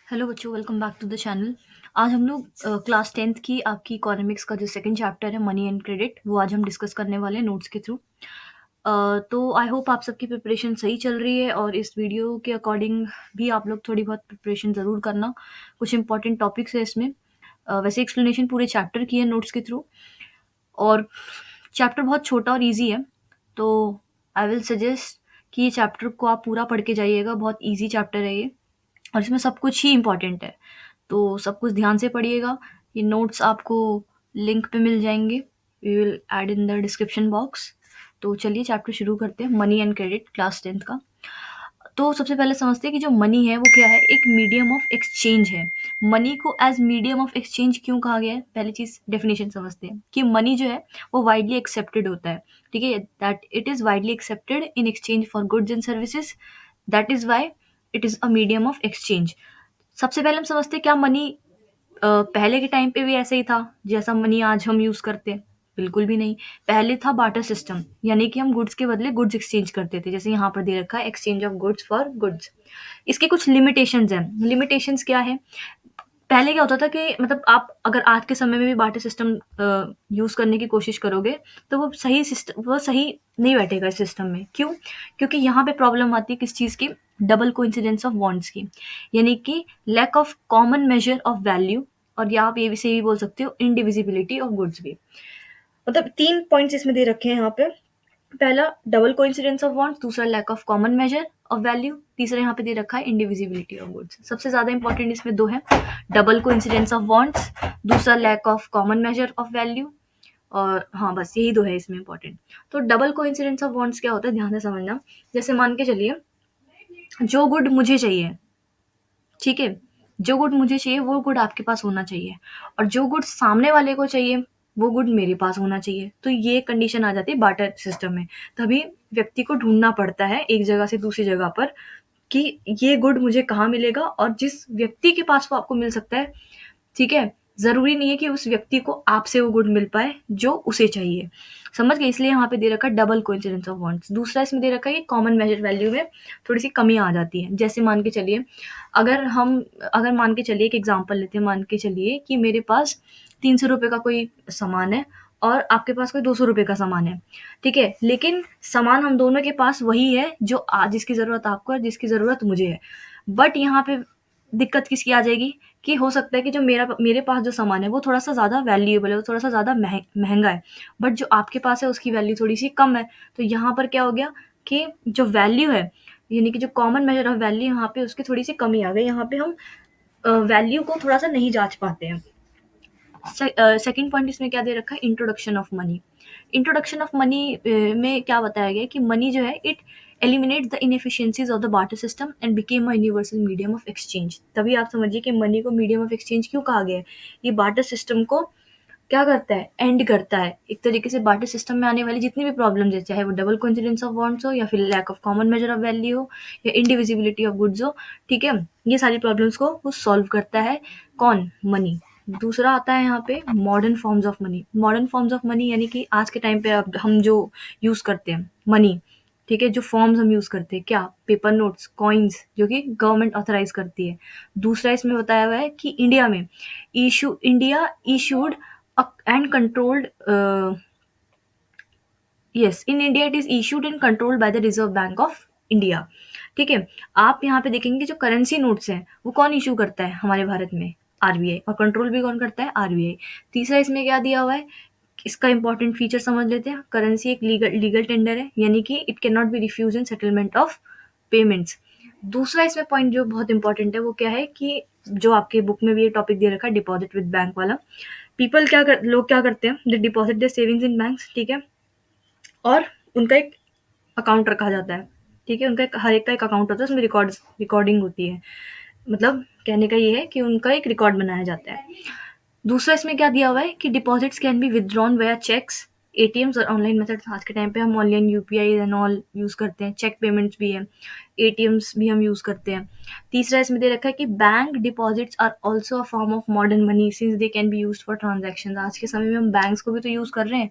Hello बच्चों, welcome back to the channel. आज हम लोग क्लास 10th की आपकी इकोनॉमिक्स का जो सेकंड चैप्टर है मनी एंड क्रेडिट, वो आज हम डिस्कस करने वाले हैं नोट्स के थ्रू। तो आई होप आप सबकी प्रिपरेशन सही चल रही है और इस वीडियो के अकॉर्डिंग भी आप लोग थोड़ी बहुत प्रिपरेशन ज़रूर करना। कुछ इंपॉर्टेंट टॉपिक्स है इसमें। वैसे एक्सप्लेनेशन पूरे चैप्टर की है नोट्स के थ्रू, और चैप्टर बहुत छोटा और ईजी है। तो आई विल सजेस्ट कि ये चैप्टर को आप पूरा पढ़ के जाइएगा। बहुत ईजी चैप्टर है ये, और इसमें सब कुछ ही इम्पोर्टेंट है। तो सब कुछ ध्यान से पढ़िएगा। ये नोट्स आपको लिंक पे मिल जाएंगे, we will add in the description box. तो चलिए चैप्टर शुरू करते हैं, money and credit, class 10th का। तो सबसे पहले समझते हैं कि जो मनी है वो क्या है। एक मीडियम ऑफ एक्सचेंज है। मनी को एज मीडियम ऑफ एक्सचेंज क्यों कहा गया है, पहली चीज डेफिनेशन समझते हैं कि मनी जो है वो वाइडली एक्सेप्टेड होता है। ठीक है, that it is widely accepted in exchange for goods and services. That is why it is a medium of exchange. सबसे पहले हम समझते हैं क्या मनी पहले के टाइम पे भी ऐसे ही था जैसा मनी आज हम यूज करते हैं? बिल्कुल भी नहीं। पहले था बार्टर सिस्टम, यानी कि हम गुड्स के बदले गुड्स एक्सचेंज करते थे, जैसे यहाँ पर दे रखा है exchange of goods for goods. इसके कुछ लिमिटेशंस हैं। लिमिटेशंस क्या है? पहले क्या होता था कि मतलब आप अगर आज के समय में भी बार्टर सिस्टम यूज करने की कोशिश करोगे तो वो सही सिस्टम, वो सही नहीं बैठेगा इस सिस्टम में। क्यों? क्योंकि यहाँ पे प्रॉब्लम आती है किस चीज की? डबल कोइंसिडेंस ऑफ बॉन्ड्स की, यानी कि lack of common measure of value, और या आप ये भी बोल सकते हो इंडिविजिबिलिटी ऑफ गुड्स भी। मतलब 3 पॉइंट्स इसमें दे रखे हैं यहाँ पे। पहला डबल कोइंसिडेंस ऑफ बॉन्ड्स, दूसरा lack of common measure of value, तीसरा यहाँ पे दे रखा है इंडिविजिबिलिटी ऑफ गुड्स। सबसे ज्यादा इंपॉर्टेंट इसमें दो है, डबल कोइंसिडेंस ऑफ बॉन्ड्स, दूसरा lack of common measure of value. और हाँ, बस यही दो है इसमें इंपॉर्टेंट। तो डबल कोइंसिडेंस ऑफ बॉन्ड्स क्या होता है, ध्यान से समझना। जैसे मान के चलिए, जो गुड मुझे चाहिए, ठीक है, जो गुड मुझे चाहिए वो गुड आपके पास होना चाहिए, और जो गुड सामने वाले को चाहिए वो गुड मेरे पास होना चाहिए। तो ये कंडीशन आ जाती है बार्टर सिस्टम में। तभी व्यक्ति को ढूंढना पड़ता है एक जगह से दूसरी जगह पर कि ये गुड मुझे कहाँ मिलेगा, और जिस व्यक्ति के पास वो आपको मिल सकता है, ठीक है, ज़रूरी नहीं है कि उस व्यक्ति को आपसे वो गुड मिल पाए जो उसे चाहिए। समझ गए? इसलिए यहाँ पे दे रखा है डबल कोइंसिडेंस ऑफ बॉन्ड्स। दूसरा इसमें दे रखा है कि कॉमन मेजर वैल्यू में थोड़ी-सी कमी आ जाती है। जैसे मान के चलिए, अगर हम अगर मान के चलिए, एक एग्ज़ाम्पल लेते हैं, मान के चलिए कि मेरे पास ₹300 का कोई सामान है और आपके पास कोई ₹200 का सामान है, ठीक है? लेकिन सामान हम दोनों के पास वही है जो जिसकी ज़रूरत आपको है, जिसकी ज़रूरत मुझे है। बट यहाँ पे दिक्कत किसकी आ जाएगी कि हो सकता है कि जो मेरे पास जो सामान है वो थोड़ा-सा ज़्यादा वैल्यूएबल है, वो थोड़ा-सा ज़्यादा महँगा है, बट जो आपके पास है उसकी वैल्यू थोड़ी-सी कम है। तो यहाँ पर क्या हो गया कि जो वैल्यू है, यानी कि जो कॉमन मेजर ऑफ वैल्यू, यहाँ पे उसकी थोड़ी-सी कमी आ गई। यहाँ पे हम वैल्यू को थोड़ा-सा नहीं जाँच पाते हैं। सेकंड पॉइंट इसमें क्या दे रखा है, introduction of money. Introduction of money में क्या बताया गया है कि मनी जो है it eliminate the inefficiencies of the barter system and became a universal medium of exchange. तभी आप समझिए कि मनी को मीडियम ऑफ एक्सचेंज क्यों कहा गया है। ये बार्टर सिस्टम को क्या करता है, एंड करता है। एक तरीके से बार्टर सिस्टम में आने वाली जितनी भी प्रॉब्लम्स है, चाहे वो डबल कोइंसिडेंस ऑफ बॉन्ड्स हो, या फिर lack of common measure of value हो, या इंडिविजिबिलिटी ऑफ गुड्स हो, ठीक है, ये सारी प्रॉब्लम्स को वो सॉल्व करता है। कौन? मनी। दूसरा आता है यहाँ पे modern forms of money. Modern forms of money यानी कि आज के टाइम पे अब हम जो यूज करते हैं मनी, ठीक है, जो फॉर्म्स हम यूज करते हैं, क्या? पेपर नोट्स, कॉइन्स, जो कि गवर्नमेंट ऑथराइज करती है। दूसरा इसमें बताया हुआ है कि India issued and controlled yes, in India it is issued and controlled by the Reserve Bank of India। ठीक है, आप यहाँ पे देखेंगे जो करेंसी नोट्स हैं वो कौन इशू करता है हमारे भारत में? आरबीआई। और कंट्रोल भी कौन करता है? आरबीआई। तीसरा इसमें क्या दिया हुआ है, इसका इंपॉर्टेंट फीचर समझ लेते हैं। करेंसी एक लीगल टेंडर है, यानी कि it can not be refuge in settlement of payments. दूसरा इसमें पॉइंट जो बहुत इंपॉर्टेंट है वो क्या है कि जो आपके बुक में भी ये टॉपिक दे रखा है, डिपॉजिट विद बैंक वाला। लोग क्या करते हैं, they deposit their savings in banks, ठीक है, और उनका एक अकाउंट रखा जाता है, ठीक है, उनका हर एक का एक अकाउंट होता है, उसमें रिकॉर्डिंग होती है। मतलब कहने का ये है कि उनका एक रिकॉर्ड बनाया जाता है। दूसरा इसमें क्या दिया हुआ है कि deposits can be withdrawn via cheques, ATMs और ऑनलाइन मेथड्स। आज के टाइम पे हम online UPI and all use करते हैं, चेक पेमेंट्स भी है, एटीएम्स भी हम यूज करते हैं। तीसरा इसमें दे रखा है कि bank deposits are also a form of modern money since they can be used for transactions. आज के समय में हम बैंक्स को भी तो यूज कर रहे हैं,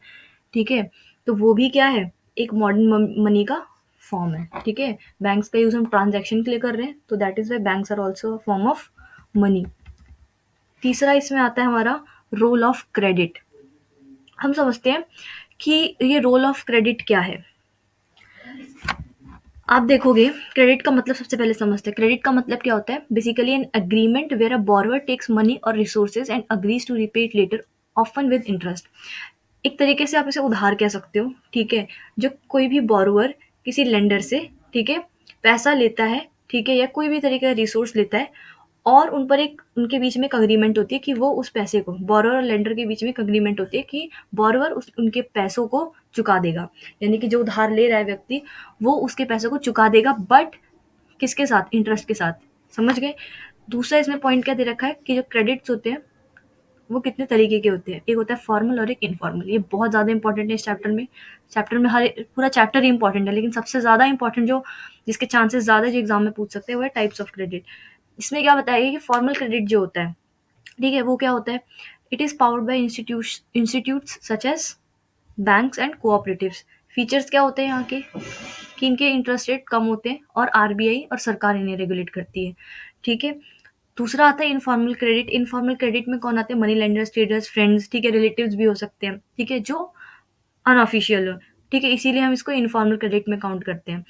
ठीक है, तो वो भी क्या है, एक मॉडर्न मनी का फॉर्म है, ठीक है। बैंक्स का यूज हम ट्रांजैक्शन के लिए कर रहे हैं, तो that is why banks are also a form of money. तीसरा इसमें आता है हमारा रोल ऑफ क्रेडिट। हम समझते हैं कि ये रोल ऑफ क्रेडिट क्या है। आप देखोगे क्रेडिट का मतलब सबसे पहले समझते हैं। क्रेडिट का मतलब क्या होता है? Basically an agreement where a borrower takes money और resources and agrees to repay it later, often with interest. एक तरीके से आप इसे उधार कह सकते हो, ठीक है? जो कोई भी बोरोवर किसी लेंडर से, ठीक है, पैसा लेता है, ठीक है, या कोई भी तरीके का रिसोर्स लेता है, और उन पर एक उनके बीच में एक अग्रीमेंट होती है कि वो उस पैसे को, बोरोवर और लेंडर के बीच में एक अग्रीमेंट होती है कि बोरोवर उस उनके पैसों को चुका देगा। यानी कि जो उधार ले रहा है व्यक्ति, वो उसके पैसों को चुका देगा, बट किसके साथ? इंटरेस्ट के साथ। समझ गए? दूसरा इसमें पॉइंट क्या दे रखा है कि जो क्रेडिट्स होते हैं वो कितने तरीके के होते हैं। एक होता है फॉर्मल और एक इनफॉर्मल। ये बहुत ज़्यादा इंपॉर्टेंट है इस चैप्टर में हर पूरा चैप्टर ही इंपॉर्टेंट है, लेकिन सबसे ज़्यादा इंपॉर्टेंट जो जिसके चांसेस ज़्यादा जो एग्जाम में पूछ सकते हैं वो है टाइप्स ऑफ क्रेडिट। इसमें क्या बताएगा कि फॉर्मल क्रेडिट जो होता है, ठीक है, वो क्या होता है? It is powered by institutes such as banks and cooperatives. Features क्या होते हैं यहाँ के? कि इनके इंटरेस्ट रेट कम होते हैं और आरबीआई और सरकार इन्हें रेगुलेट करती है, ठीक है। दूसरा आता है इनफॉर्मल क्रेडिट। इनफॉर्मल क्रेडिट में कौन आते हैं? मनी लेंडर्स, ट्रेडर्स, फ्रेंड्स, ठीक है, रिलेटिव्स भी हो सकते हैं, ठीक है, जो अनऑफिशियल हो, ठीक है, इसीलिए हम इसको इनफॉर्मल क्रेडिट में काउंट करते हैं।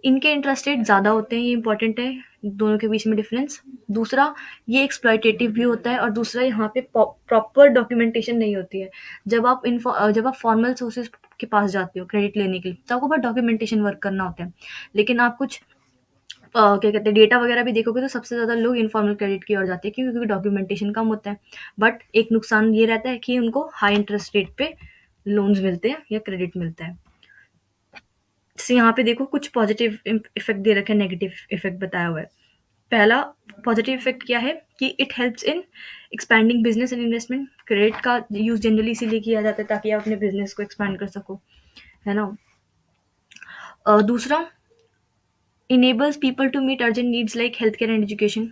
इनके इंटरेस्ट रेट ज़्यादा होते हैं, ये इंपॉर्टेंट है, दोनों के बीच में डिफरेंस। दूसरा, ये एक्सप्लॉयटेटिव भी होता है, और दूसरा यहाँ पे प्रॉपर डॉक्यूमेंटेशन नहीं होती है। जब आप फॉर्मल सोर्सेज के पास जाते हो क्रेडिट लेने के लिए, तो आपको बहुत डॉक्यूमेंटेशन वर्क करना होता है। लेकिन आप कुछ क्या कहते हैं, डेटा वगैरह भी देखोगे तो सबसे ज़्यादा लोग इनफॉर्मल क्रेडिट की ओर जाते हैं, क्योंकि डॉक्यूमेंटेशन कम होता है। बट एक नुकसान ये रहता है कि उनको हाई इंटरेस्ट रेट पे लोन्स मिलते हैं या क्रेडिट मिलता है। जैसे यहाँ पे देखो कुछ पॉजिटिव इफेक्ट दे रखे हैं, नेगेटिव इफेक्ट बताया हुआ है। पहला पॉजिटिव इफेक्ट क्या है कि it helps in expanding business and investment. Credit का यूज जनरली इसीलिए किया जाता है ताकि आप अपने बिजनेस को एक्सपैंड कर सको, है ना। दूसरा, enables people to meet urgent needs like health care and education.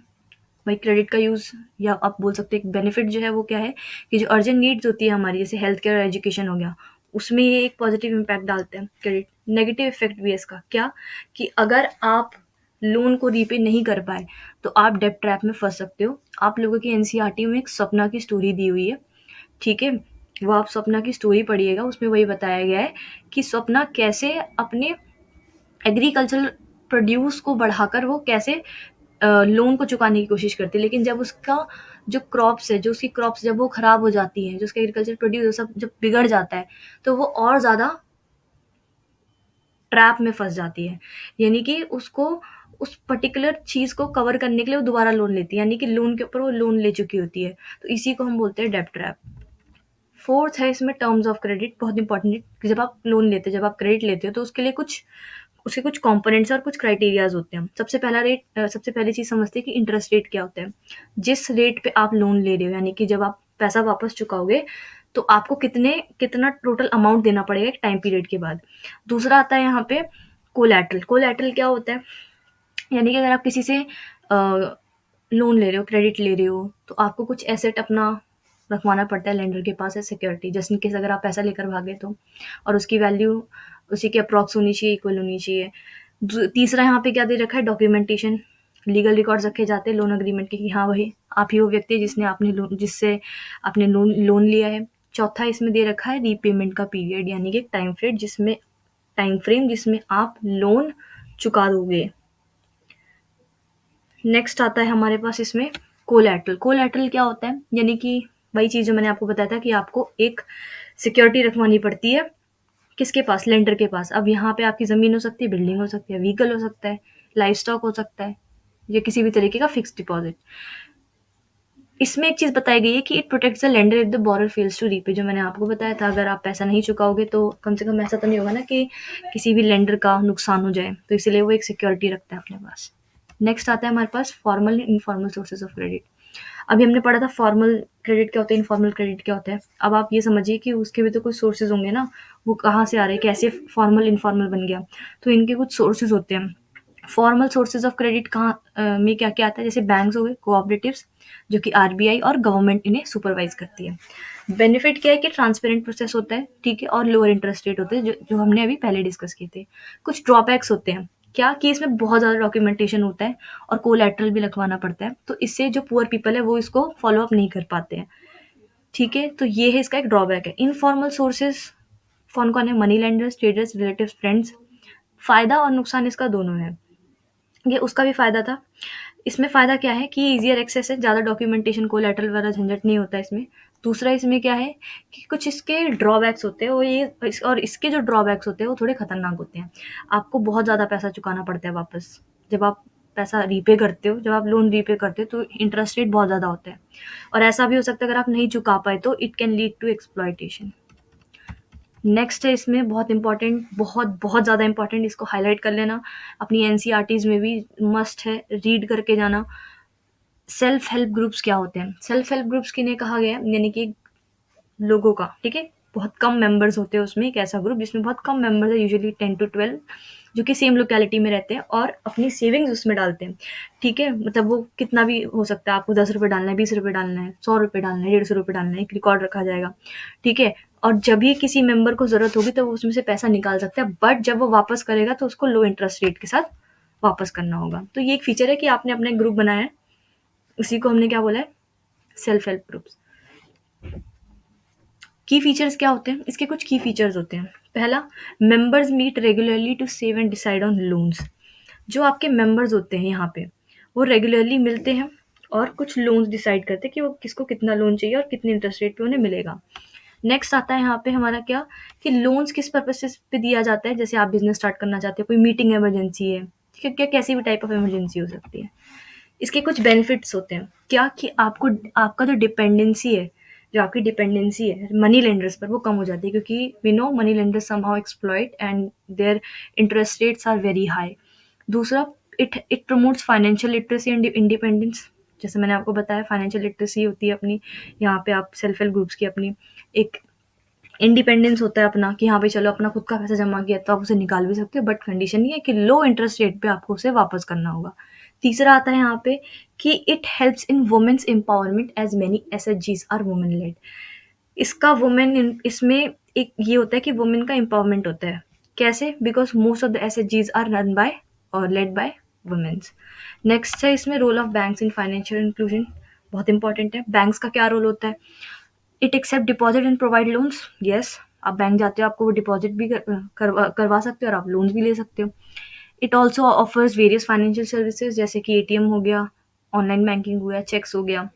भाई क्रेडिट का यूज़, या आप बोल सकते हैं बेनिफिट जो है वो क्या है कि जो अर्जेंट नीड्स होती है हमारी, जैसे हेल्थ केयर और एजुकेशन हो गया, उसमें ये एक पॉजिटिव इम्पैक्ट डालते हैं क्रेडिट। नेगेटिव इफेक्ट भी है इसका, क्या कि अगर आप लोन को रीपे नहीं कर पाए तो आप डेब्ट ट्रैप में फंस सकते हो। आप लोगों की एनसीईआरटी में एक सपना की स्टोरी दी हुई है, ठीक है, वो आप सपना की स्टोरी पढ़िएगा, उसमें वही बताया गया है कि सपना कैसे अपने एग्रीकल्चरल प्रोड्यूस को बढ़ाकर वो कैसे लोन को चुकाने की कोशिश करती है। लेकिन जब उसका जो क्रॉप्स है, जो उसकी क्रॉप्स जब वो खराब हो जाती हैं, जो उसका एग्रीकल्चर प्रोड्यूस सब जब बिगड़ जाता है, तो वो और ज़्यादा ट्रैप में फंस जाती है। यानी कि उसको उस पर्टिकुलर चीज़ को कवर करने के लिए वो दोबारा लोन लेती है, यानी कि लोन के ऊपर वो लोन ले चुकी होती है। तो इसी को हम बोलते हैं डेब्ट ट्रैप। फोर्थ है इसमें टर्म्स ऑफ क्रेडिट, बहुत इंपॉर्टेंट है कि जब आप लोन लेते हो, जब आप क्रेडिट लेते हो, तो उसके लिए कुछ उसके कुछ कंपोनेंट्स और कुछ क्राइटेरियाज होते हैं। सबसे पहली चीज़ समझते हैं कि इंटरेस्ट रेट क्या होता है। जिस रेट पे आप लोन ले रहे हो, यानी कि जब आप पैसा वापस चुकाओगे तो आपको कितना टोटल अमाउंट देना पड़ेगा एक टाइम पीरियड के बाद। दूसरा आता है यहाँ पे कोलैटरल। कोलैटरल क्या होता है? यानी कि अगर आप किसी से लोन ले रहे हो, क्रेडिट ले रहे हो, तो आपको कुछ एसेट अपना रखवाना पड़ता है लेंडर के पास है सिक्योरिटी, जस्ट इन केस अगर आप पैसा लेकर भागे तो, और उसकी वैल्यू उसी के अप्रॉक्स होनी चाहिए, इक्वल होनी चाहिए। तीसरा यहाँ पे क्या दे रखा है? डॉक्यूमेंटेशन। लीगल रिकॉर्ड्स रखे जाते हैं लोन अग्रीमेंट के कि हाँ भाई आप ही वो व्यक्ति है जिससे आपने लोन लिया है। चौथा इसमें दे रखा है रीपेमेंट का पीरियड, यानी कि टाइम फ्रेम जिसमें आप लोन चुका दोगे। नेक्स्ट आता है हमारे पास इसमें कोलैटरल। कोलैटरल क्या होता है? यानी कि वही चीज़ जो मैंने आपको बताया था कि आपको एक सिक्योरिटी रखवानी पड़ती है, किसके पास? लेंडर के पास। अब यहाँ पे आपकी ज़मीन हो सकती है, बिल्डिंग हो सकती है, व्हीकल हो सकता है, लाइफ स्टॉक हो सकता है, या किसी भी तरीके का फिक्स डिपॉजिट। इसमें एक चीज़ बताई गई है कि it protects the lender if the borrower fails to repay. जो मैंने आपको बताया था, अगर आप पैसा नहीं चुकाओगे तो कम से कम ऐसा तो नहीं होगा ना कि किसी भी लेंडर का नुकसान हो जाए, तो इसलिए वो एक सिक्योरिटी रखता है अपने पास। नेक्स्ट आता है हमारे पास formal and informal sources of credit. अभी हमने पढ़ा था फॉर्मल क्रेडिट क्या होता है, इनफॉर्मल क्रेडिट क्या होता है। अब आप ये समझिए कि उसके भी तो कुछ सोर्सेज होंगे ना, वो कहाँ से आ रहे हैं, कैसे फॉर्मल इनफॉर्मल बन गया। तो इनके कुछ सोर्सेज होते हैं। फॉर्मल सोर्सेज ऑफ क्रेडिट कहाँ में क्या क्या आता है? जैसे बैंक्स हो गए, कोऑपरेटिव्स, जो कि आरबीआई और गवर्नमेंट इन्हें सुपरवाइज करती है। बेनिफिट क्या है कि ट्रांसपेरेंट प्रोसेस होता है, ठीक है, और लोअर इंटरेस्ट रेट होते हैं, जो हमने अभी पहले डिस्कस किए थे। कुछ ड्रॉबैक्स होते हैं क्या कि इसमें बहुत ज़्यादा डॉक्यूमेंटेशन होता है और कोलैटरल भी लिखवाना पड़ता है, तो इससे जो पुअर पीपल है वो इसको फ़ॉलो अप नहीं कर पाते हैं। ठीक है? तो ये है इसका एक ड्रॉबैक है। इनफॉर्मल सोर्सेज़ कौन-कौन है? Money lenders, traders, relatives, friends. फ़ायदा और नुकसान इसका दोनों है। ये उसका भी फ़ायदा था। इसमें फ़ायदा क्या है कि ईज़ियर एक्सेस है, ज़्यादा डॉक्यूमेंटेशन, कोलैटरल वाला झंझट नहीं होता इसमें। दूसरा इसमें क्या है कि कुछ इसके ड्रॉबैक्स होते हैं, वो ये और इसके जो ड्रॉबैक्स होते हैं वो थोड़े खतरनाक होते हैं। आपको बहुत ज़्यादा पैसा चुकाना पड़ता है वापस। जब आप पैसा रीपे करते हो, जब आप लोन रीपे करते हो तो इंटरेस्ट रेट बहुत ज़्यादा होता है। और ऐसा भी हो सकता है अगर आप नहीं चुका पाए तो it can lead to exploitation. Next है इसमें बहुत इंपॉर्टेंट, बहुत ज़्यादा इंपॉर्टेंट, इसको हाईलाइट कर लेना, अपनी एनसीईआरटीज़ में भी मस्ट है, रीड करके जाना। सेल्फ हेल्प ग्रुप्स क्या होते हैं? सेल्फ हेल्प ग्रुप्स किन्हें कहा गया है? यानी कि लोगों का, ठीक है? बहुत कम मेंबर्स होते हैं उसमें, एक ऐसा ग्रुप जिसमें बहुत कम मेंबर्स है, यूजुअली 10 टू 12, जो कि सेम लोकेलिटी में रहते हैं और अपनी सेविंग्स उसमें डालते हैं। ठीक है? मतलब वो कितना भी हो सकता है, आपको 10 रुपये डालना है, 20 रुपये डालना है, 100 रुपये डालना है, 150 रुपये डालना है, एक रिकॉर्ड रखा जाएगा। ठीक है? और जब भी किसी मेंबर को ज़रूरत होगी तो वो उसमें से पैसा निकाल सकता है, बट जब वो वापस करेगा तो उसको लो इंटरेस्ट रेट के साथ वापस करना होगा। तो ये एक फीचर है कि आपने अपना एक ग्रुप बनाया है, उसी को हमने क्या बोला है? Self help groups. की फीचर्स क्या होते हैं? इसके कुछ की फीचर्स होते हैं। पहला, members meet regularly to save and decide on loans. जो आपके मेंबर्स होते हैं यहाँ पे, वो रेगुलरली मिलते हैं और कुछ लोन्स डिसाइड करते हैं कि वो किसको कितना लोन चाहिए और कितने इंटरेस्ट रेट पे उन्हें मिलेगा। नेक्स्ट आता है यहाँ पे हमारा क्या, कि लोन्स किस पर्पसेस पे दिया जाता है। जैसे आप बिजनेस स्टार्ट करना चाहते हो, कोई मीटिंग इमरजेंसी है, ठीक है, क्या कैसी भी टाइप ऑफ इमरजेंसी हो सकती है। इसके कुछ बेनिफिट्स होते हैं क्या, कि आपको आपका जो डिपेंडेंसी है, जो आपकी डिपेंडेंसी है मनी लेंडर्स पर, वो कम हो जाती है, क्योंकि we know money lenders somehow exploit and their interest rates are very high. दूसरा, it it promotes financial literacy and independence. जैसे मैंने आपको बताया, फाइनेंशियल लिटरेसी होती है अपनी, यहाँ पे आप सेल्फ हेल्प ग्रुप्स की अपनी एक इंडिपेंडेंस होता है अपना, कि हाँ भाई चलो अपना खुद का पैसा जमा किया तो आप उसे निकाल भी सकते हो, बट कंडीशन ये है कि लो इंटरेस्ट रेट पे आपको उसे वापस करना होगा। तीसरा आता है यहाँ पे कि it helps in women's empowerment as many एसएचजीज आर वुमेन लेड। इसका वुमेन इसमें एक ये होता है कि वुमेन का एम्पावरमेंट होता है। कैसे? बिकॉज मोस्ट ऑफ द एसएचजीज आर रन बाय और लेड बाय वुमेन्स। नेक्स्ट है इसमें role of banks in financial inclusion. बहुत इंपॉर्टेंट है। बैंक्स का क्या रोल होता है? It accept deposit and provide loans. Yes, आप बैंक जाते हो, आपको वो डिपॉजिट भी करवा सकते हो और आप लोन्स भी ले सकते हो। It also offers various financial services, जैसे कि एटीएम हो गया, ऑनलाइन बैंकिंग हो गया, चेक्स हो गया।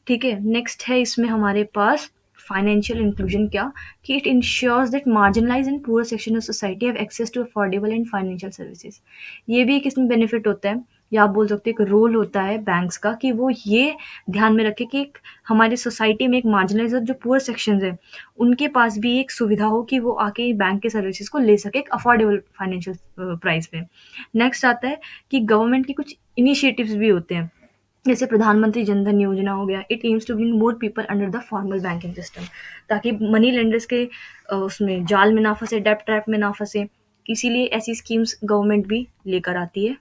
ठीक है, नेक्स्ट है इसमें हमारे पास फाइनेंशियल इंक्लूजन क्या, कि it ensures that marginalise and poor section of society have access to affordable and financial services. ये भी एक इसमें बेनिफिट होता है, या आप बोल सकते हो एक रोल होता है बैंक्स का, कि वो ये ध्यान में रखे कि हमारी सोसाइटी में एक मार्जिनलाइज जो पुअर सेक्शंस है उनके पास भी एक सुविधा हो कि वो आके बैंक के सर्विसेज को ले सके एक अफोर्डेबल फाइनेंशियल प्राइस पे। नेक्स्ट आता है कि गवर्नमेंट की कुछ इनिशिएटिव्स भी होते हैं, जैसे प्रधानमंत्री जनधन योजना हो गया। It aims to bring more people under the formal banking system, ताकि मनी लेंडर्स के उसमें जाल में ना फंसे, डेब्ट ट्रैप में ना फंसे, इसीलिए ऐसी स्कीम्स गवर्नमेंट भी लेकर आती है।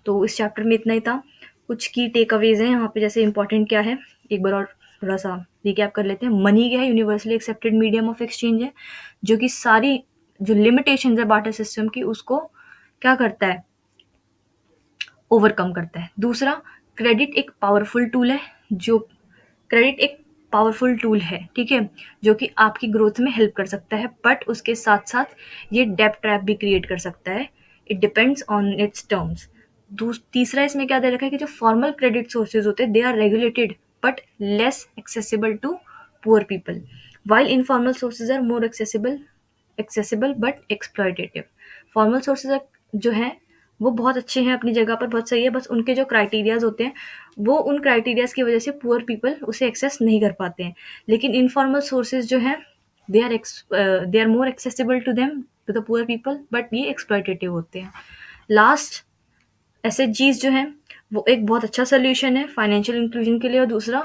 तो इस चैप्टर में इतना ही था। कुछ की टेक अवेज हैं यहाँ पे, जैसे इंपॉर्टेंट क्या है, एक बार और थोड़ा सा रिकैप कर लेते हैं। मनी क्या है? Universally accepted medium of exchange है, जो कि सारी जो लिमिटेशंस है बार्टर सिस्टम की उसको क्या करता है, ओवरकम करता है। दूसरा, क्रेडिट एक पावरफुल टूल है, जो क्रेडिट एक पावरफुल टूल है, ठीक है, जो कि आपकी ग्रोथ में हेल्प कर सकता है, बट उसके साथ साथ ये डेब्ट ट्रैप भी क्रिएट कर सकता है। It depends on it's terms. तीसरा इसमें क्या दे रखा है कि जो फॉर्मल क्रेडिट सोर्सेज होते हैं they are regulated but less accessible to poor people, while informal sources are more accessible but exploitative. Formal sources जो हैं वो बहुत अच्छे हैं, अपनी जगह पर बहुत सही है, बस उनके जो क्राइटेरियाज होते हैं वो उन क्राइटेरियाज की वजह से पुअर पीपल उसे एक्सेस नहीं कर पाते हैं। लेकिन इनफॉर्मल सोर्सेज जो हैं they are more accessible to them, to the poor people, but ये एक्सप्लॉयटेटिव होते हैं। लास्ट, एसएचजीज जो हैं वो एक बहुत अच्छा सोल्यूशन है फाइनेंशियल इंक्लूजन के लिए, और दूसरा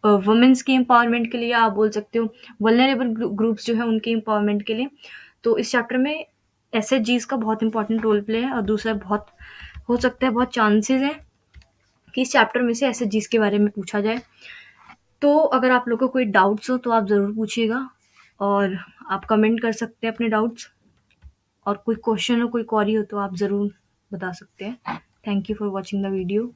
वुमेन्स की एम्पावरमेंट के लिए, आप बोल सकते हो वल्नरेबल ग्रुप्स जो है उनके एम्पावरमेंट के लिए। तो इस चैप्टर में एसएचजीज का बहुत इंपॉर्टेंट रोल प्ले है, और दूसरा बहुत हो सकता है, बहुत चांसेस हैं कि इस चैप्टर में से एसएचजीज के बारे में पूछा जाए। तो अगर आप लोगों को कोई डाउट्स हो तो आप ज़रूर पूछिएगा, और आप कमेंट कर सकते हैं अपने डाउट्स। और कोई क्वेश्चन हो, कोई क्वेरी हो तो आप ज़रूर बता सकते हैं। Thank you for watching the video.